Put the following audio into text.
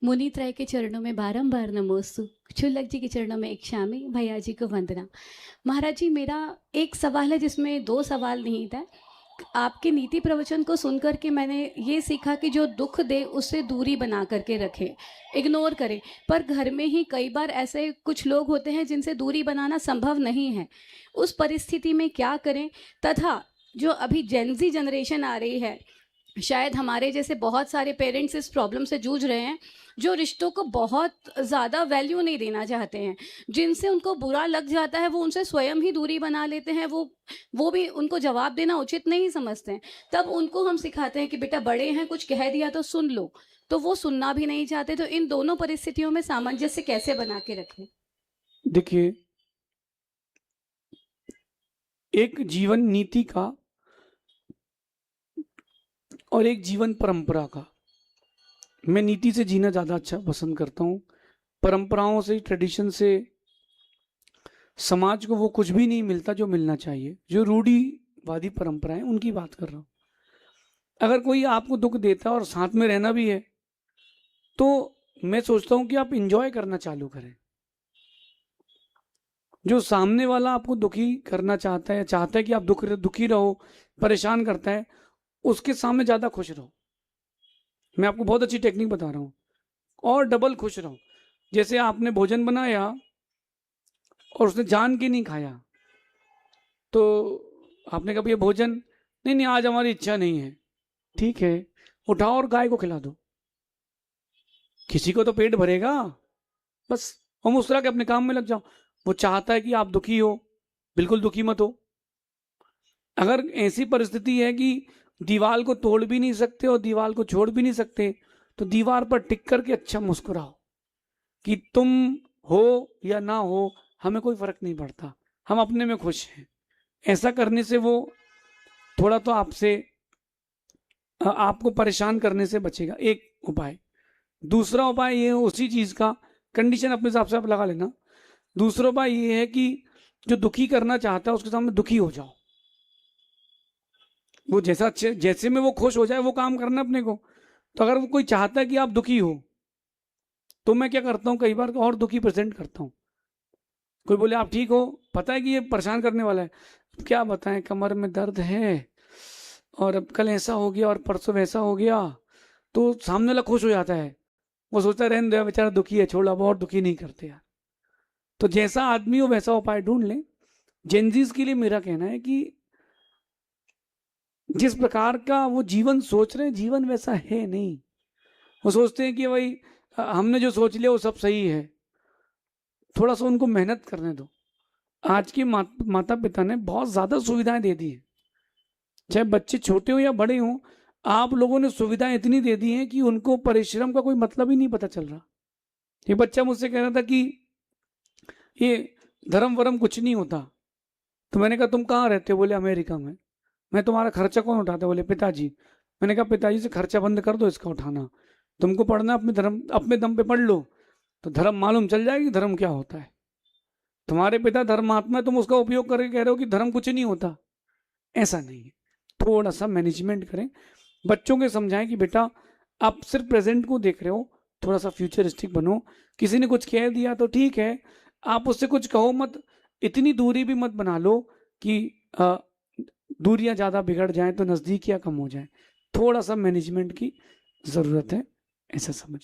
मुनि त्रय के चरणों में बारंबार नमोस्तु। क्षुल्लक जी के चरणों में एक शामी, भैया जी को वंदना। महाराज जी, मेरा एक सवाल है जिसमें दो सवाल निहित है। आपके नीति प्रवचन को सुनकर के मैंने ये सीखा कि जो दुख दे उससे दूरी बना करके रखे, इग्नोर करे। पर घर में ही कई बार ऐसे कुछ लोग होते हैं जिनसे दूरी बनाना संभव नहीं है। उस परिस्थिति में क्या करें? तथा जो अभी जेनजी जनरेशन आ रही है, शायद हमारे जैसे बहुत सारे पेरेंट्स इस प्रॉब्लम से जूझ रहे हैं, जो रिश्तों को बहुत ज़्यादा वैल्यू नहीं देना चाहते हैं। जिनसे उनको बुरा लग जाता है वो उनसे स्वयं ही दूरी बना लेते हैं। वो भी उनको जवाब देना उचित नहीं समझते हैं। तब उनको हम सिखाते हैं कि बेटा बड़े हैं, कुछ कह दिया तो सुन लो, तो वो सुनना भी नहीं चाहते। तो इन दोनों परिस्थितियों में सामंजस्य कैसे बना के रखें? देखिए, एक जीवन नीति का और एक जीवन परंपरा का, मैं नीति से जीना ज़्यादा अच्छा पसंद करता हूँ। परंपराओं से, ट्रेडिशन से समाज को वो कुछ भी नहीं मिलता जो मिलना चाहिए। जो रूढ़िवादी परंपराएं, उनकी बात कर रहा हूँ। अगर कोई आपको दुख देता है और साथ में रहना भी है, तो मैं सोचता हूँ कि आप इंजॉय करना चालू करें। जो सामने वाला आपको दुखी करना चाहता है, चाहता है कि आप दुखी रहो, परेशान करता है, उसके सामने ज़्यादा खुश रहो। मैं आपको बहुत अच्छी टेक्निक बता रहा हूँ। और डबल खुश रहो। जैसे आपने भोजन बनाया और उसने जान के नहीं खाया, तो आपने कहा ये भोजन, नहीं नहीं आज हमारी इच्छा नहीं है, ठीक है, उठाओ और गाय को खिला दो। किसी को तो पेट भरेगा, बस। और मुस्कुरा के अपने काम में लग जाओ। वो चाहता है कि आप दुखी हो, बिल्कुल दुखी मत हो। अगर ऐसी परिस्थिति है कि दीवार को तोड़ भी नहीं सकते और दीवार को छोड़ भी नहीं सकते, तो दीवार पर टिक करके अच्छा मुस्कुराओ कि तुम हो या ना हो, हमें कोई फर्क नहीं पड़ता, हम अपने में खुश हैं। ऐसा करने से वो थोड़ा तो आपको परेशान करने से बचेगा, एक उपाय। दूसरा उपाय ये है, उसी चीज का कंडीशन अपने हिसाब से आप लगा लेना। दूसरा उपाय ये है कि जो दुखी करना चाहता है उसके सामने दुखी हो जाओ। वो जैसे में वो खुश हो जाए वो काम करना अपने को। तो अगर वो कोई चाहता है कि आप दुखी हो, तो मैं क्या करता हूँ, कई बार और दुखी प्रेजेंट करता हूँ। कोई बोले आप ठीक हो, पता है कि ये परेशान करने वाला है, क्या बताएं, कमर में दर्द है और अब कल ऐसा हो गया और परसों वैसा हो गया। तो सामने वाला खुश हो जाता है। वो सोचता है रहने दो बेचारा दुखी है, छोड़, अब और दुखी नहीं करते यार। तो जैसा आदमी हो वैसा उपाय ढूंढ लें। जेनजीज के लिए मेरा कहना है कि जिस प्रकार का वो जीवन सोच रहे हैं, जीवन वैसा है नहीं। वो सोचते हैं कि भाई हमने जो सोच लिया वो सब सही है। थोड़ा सा उनको मेहनत करने दो। आज के माता पिता ने बहुत ज्यादा सुविधाएं दे दी है, चाहे बच्चे छोटे हो या बड़े हो। आप लोगों ने सुविधाएं इतनी दे दी हैं कि उनको परिश्रम का कोई मतलब ही नहीं पता चल रहा। ये बच्चा मुझसे कह रहा था कि ये धर्म वरम कुछ नहीं होता। तो मैंने कहा तुम कहाँ रहते हो? बोले अमेरिका में। मैं तुम्हारा खर्चा कौन उठाता? बोले पिताजी। मैंने कहा पिताजी से खर्चा बंद कर दो इसका उठाना। तुमको पढ़ना अपने धर्म, अपने दम पे पढ़ लो, तो धर्म मालूम चल जाएगी धर्म क्या होता है। तुम्हारे पिता धर्मात्मा है, तुम उसका उपयोग करके कह रहे हो कि धर्म कुछ नहीं होता। ऐसा नहीं है। थोड़ा सा मैनेजमेंट करें। बच्चों को समझाएं कि बेटा आप सिर्फ प्रेजेंट को देख रहे हो, थोड़ा सा फ्यूचरिस्टिक बनो। किसी ने कुछ कह दिया तो ठीक है, आप उससे कुछ कहो मत। इतनी दूरी भी मत बना लो कि दूरियां ज़्यादा बिगड़ जाएं तो नज़दीकियां कम हो जाएं। थोड़ा सा मैनेजमेंट की ज़रूरत है, ऐसा समझ।